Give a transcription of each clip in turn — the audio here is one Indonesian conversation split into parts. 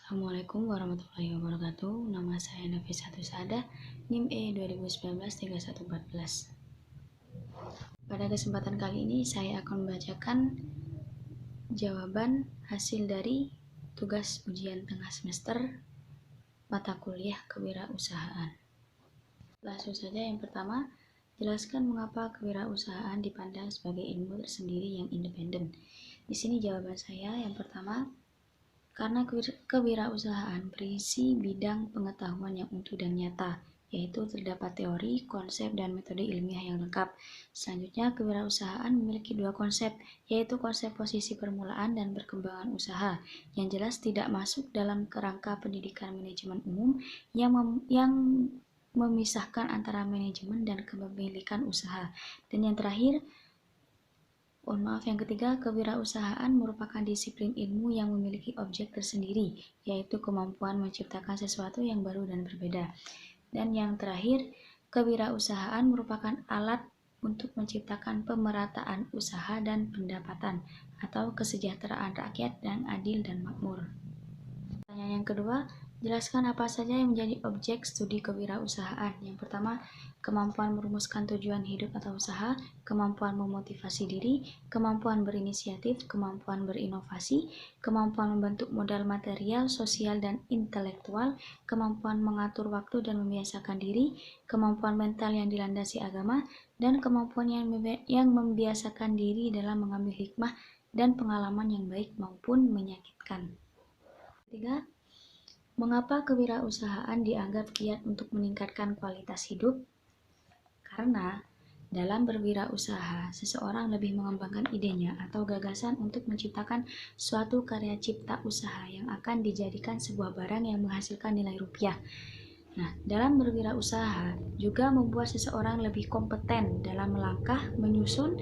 Assalamualaikum warahmatullahi wabarakatuh. Nama saya Nafisatu Sadah, NIM E 2019-3114. Pada kesempatan kali ini saya akan membacakan jawaban hasil dari tugas ujian tengah semester mata kuliah kewirausahaan. Langsung saja, yang pertama, jelaskan mengapa kewirausahaan dipandang sebagai ilmu tersendiri yang independen. Di sini jawaban saya yang pertama, karena kewirausahaan berisi bidang pengetahuan yang utuh dan nyata, yaitu terdapat teori, konsep, dan metode ilmiah yang lengkap. Selanjutnya, kewirausahaan memiliki dua konsep, yaitu konsep posisi permulaan dan perkembangan usaha, yang jelas tidak masuk dalam kerangka pendidikan manajemen umum yang memisahkan antara manajemen dan kepemilikan usaha. Dan yang terakhir, yang ketiga, kewirausahaan merupakan disiplin ilmu yang memiliki objek tersendiri, yaitu kemampuan menciptakan sesuatu yang baru dan berbeda. Dan yang terakhir, kewirausahaan merupakan alat untuk menciptakan pemerataan usaha dan pendapatan, atau kesejahteraan rakyat yang adil dan makmur. Pertanyaan yang kedua, jelaskan apa saja yang menjadi objek studi kewirausahaan. Yang pertama, kemampuan merumuskan tujuan hidup atau usaha, kemampuan memotivasi diri, kemampuan berinisiatif, kemampuan berinovasi, kemampuan membentuk modal material, sosial, dan intelektual, kemampuan mengatur waktu dan membiasakan diri, kemampuan mental yang dilandasi agama, dan kemampuan yang membiasakan diri dalam mengambil hikmah dan pengalaman yang baik maupun menyakitkan. Ketiga, mengapa kewirausahaan dianggap kiat untuk meningkatkan kualitas hidup? Karena dalam berwirausaha, seseorang lebih mengembangkan idenya atau gagasan untuk menciptakan suatu karya cipta usaha yang akan dijadikan sebuah barang yang menghasilkan nilai rupiah. Nah, dalam berwirausaha juga membuat seseorang lebih kompeten dalam melangkah, menyusun,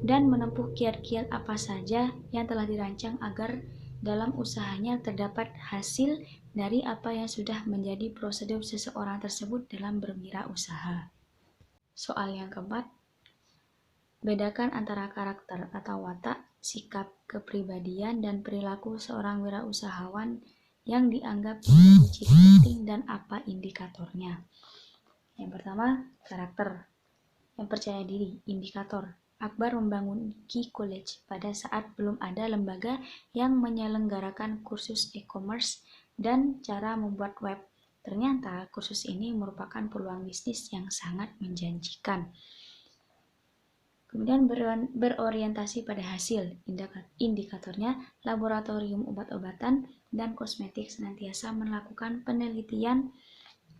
dan menempuh kiat-kiat apa saja yang telah dirancang agar dalam usahanya terdapat hasil dari apa yang sudah menjadi prosedur seseorang tersebut dalam berwirausaha. Soal yang keempat, bedakan antara karakter atau watak, sikap, kepribadian, dan perilaku seorang wirausahawan yang dianggap menjadi ciri penting dan apa indikatornya. Yang pertama, karakter. Yang percaya diri, indikator. Akbar membangun Key College pada saat belum ada lembaga yang menyelenggarakan kursus e-commerce dan cara membuat web. Ternyata kursus ini merupakan peluang bisnis yang sangat menjanjikan. Kemudian berorientasi pada hasil. Indikatornya, laboratorium obat-obatan dan kosmetik senantiasa melakukan penelitian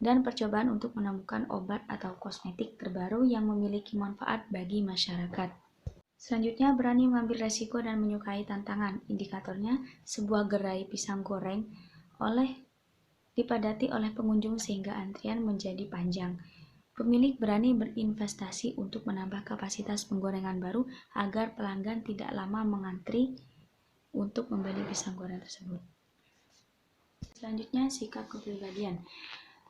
dan percobaan untuk menemukan obat atau kosmetik terbaru yang memiliki manfaat bagi masyarakat. Selanjutnya, berani mengambil resiko dan menyukai tantangan. Indikatornya, sebuah gerai pisang goreng dipadati oleh pengunjung sehingga antrian menjadi panjang. Pemilik berani berinvestasi untuk menambah kapasitas penggorengan baru agar pelanggan tidak lama mengantri untuk membeli pisang goreng tersebut. Selanjutnya, sikap kepribadian.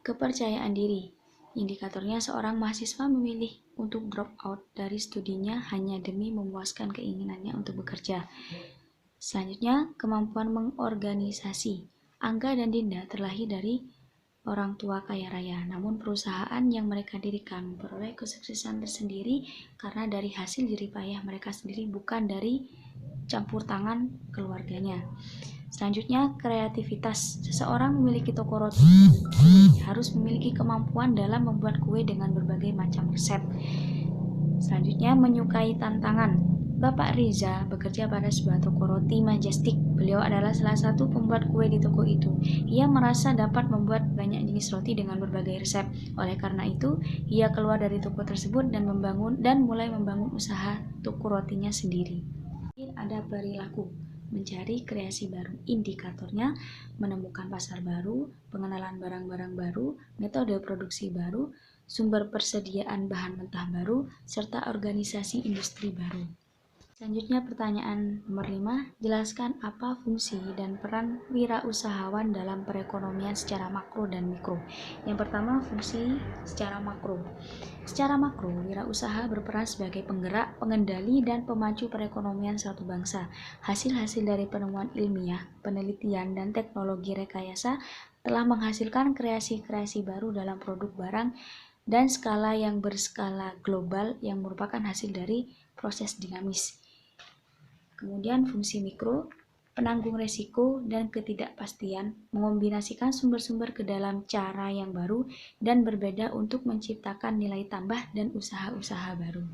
Kepercayaan diri. Indikatornya, seorang mahasiswa memilih untuk drop out dari studinya hanya demi memuaskan keinginannya untuk bekerja. Selanjutnya, kemampuan mengorganisasi. Angga dan Dinda terlahir dari orang tua kaya raya, namun perusahaan yang mereka dirikan memperoleh kesuksesan tersendiri karena dari hasil jerih payah mereka sendiri, bukan dari campur tangan keluarganya. Selanjutnya, kreativitas. Seseorang memiliki toko roti harus memiliki kemampuan dalam membuat kue dengan berbagai macam resep. Selanjutnya, menyukai tantangan. Bapak Riza bekerja pada sebuah toko roti Majestic. Beliau adalah salah satu pembuat kue di toko itu. Ia merasa dapat membuat banyak jenis roti dengan berbagai resep. Oleh karena itu, ia keluar dari toko tersebut dan mulai membangun usaha toko rotinya sendiri. Ada perilaku. Mencari kreasi baru. Indikatornya, menemukan pasar baru, pengenalan barang-barang baru, metode produksi baru, sumber persediaan bahan mentah baru, serta organisasi industri baru. Selanjutnya pertanyaan nomor 5, jelaskan apa fungsi dan peran wirausahawan dalam perekonomian secara makro dan mikro. Yang pertama, fungsi secara makro. Secara makro, wirausaha berperan sebagai penggerak, pengendali, dan pemacu perekonomian suatu bangsa. Hasil-hasil dari penemuan ilmiah, penelitian, dan teknologi rekayasa telah menghasilkan kreasi-kreasi baru dalam produk barang dan skala yang berskala global yang merupakan hasil dari proses dinamis. Kemudian fungsi mikro, penanggung resiko dan ketidakpastian, mengombinasikan sumber-sumber ke dalam cara yang baru dan berbeda untuk menciptakan nilai tambah dan usaha-usaha baru.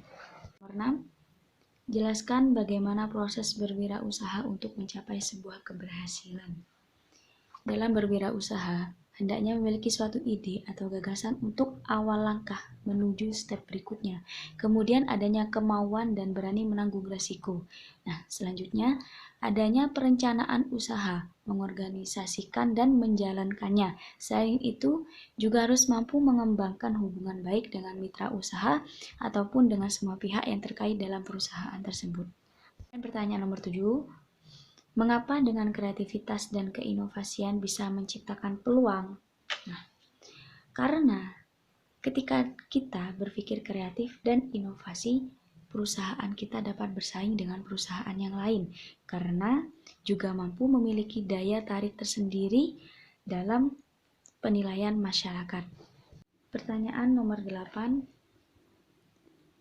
Nomor 6, jelaskan bagaimana proses berwirausaha untuk mencapai sebuah keberhasilan. Dalam berwirausaha, hendaknya memiliki suatu ide atau gagasan untuk awal langkah menuju step berikutnya. Kemudian adanya kemauan dan berani menanggung resiko. Nah, selanjutnya adanya perencanaan usaha, mengorganisasikan dan menjalankannya. Selain itu, juga harus mampu mengembangkan hubungan baik dengan mitra usaha ataupun dengan semua pihak yang terkait dalam perusahaan tersebut. Dan pertanyaan nomor 7, mengapa dengan kreativitas dan keinovasian bisa menciptakan peluang? Nah, karena ketika kita berpikir kreatif dan inovasi, perusahaan kita dapat bersaing dengan perusahaan yang lain karena juga mampu memiliki daya tarik tersendiri dalam penilaian masyarakat. Pertanyaan nomor 8,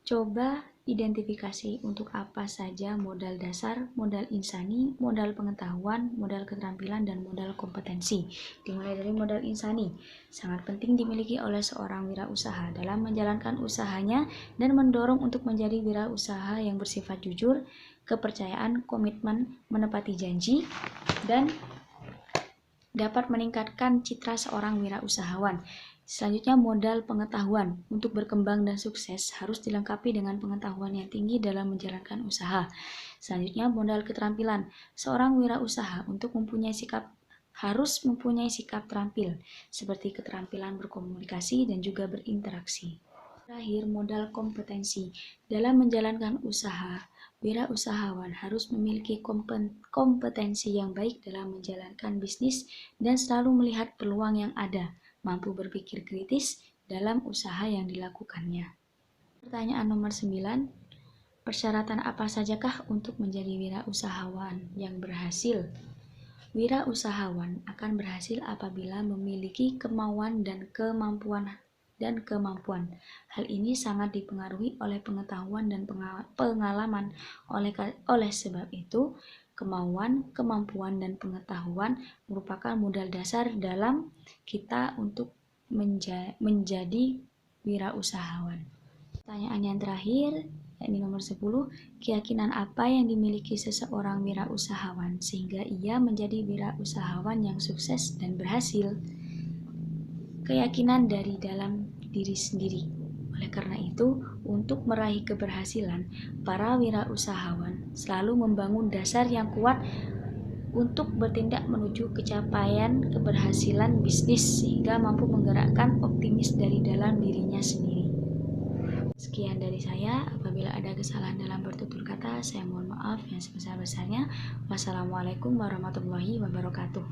coba identifikasi untuk apa saja modal dasar, modal insani, modal pengetahuan, modal keterampilan, dan modal kompetensi. Dimulai dari modal insani, sangat penting dimiliki oleh seorang wirausaha dalam menjalankan usahanya dan mendorong untuk menjadi wirausaha yang bersifat jujur, kepercayaan, komitmen, menepati janji, dan dapat meningkatkan citra seorang wirausahawan. Selanjutnya, modal pengetahuan. Untuk berkembang dan sukses harus dilengkapi dengan pengetahuan yang tinggi dalam menjalankan usaha. Selanjutnya, modal keterampilan. Seorang wirausaha harus mempunyai sikap terampil, seperti keterampilan berkomunikasi dan juga berinteraksi. Terakhir, modal kompetensi. Dalam menjalankan usaha, wirausahawan harus memiliki kompetensi yang baik dalam menjalankan bisnis dan selalu melihat peluang yang ada, mampu berpikir kritis dalam usaha yang dilakukannya. Pertanyaan nomor 9, persyaratan apa sajakah untuk menjadi wirausahawan yang berhasil? Wirausahawan akan berhasil apabila memiliki kemauan dan kemampuan. Hal ini sangat dipengaruhi oleh pengetahuan dan pengalaman. Oleh sebab itu, kemauan, kemampuan, dan pengetahuan merupakan modal dasar dalam kita untuk menjadi wirausahawan. Pertanyaan yang terakhir, yakni nomor 10, keyakinan apa yang dimiliki seseorang wirausahawan sehingga ia menjadi wirausahawan yang sukses dan berhasil? Keyakinan dari dalam diri sendiri. Oleh karena itu, untuk meraih keberhasilan, para wirausahawan selalu membangun dasar yang kuat untuk bertindak menuju capaian keberhasilan bisnis sehingga mampu menggerakkan optimis dari dalam dirinya sendiri. Sekian dari saya. Apabila ada kesalahan dalam bertutur kata, saya mohon maaf yang sebesar-besarnya. Wassalamualaikum warahmatullahi wabarakatuh.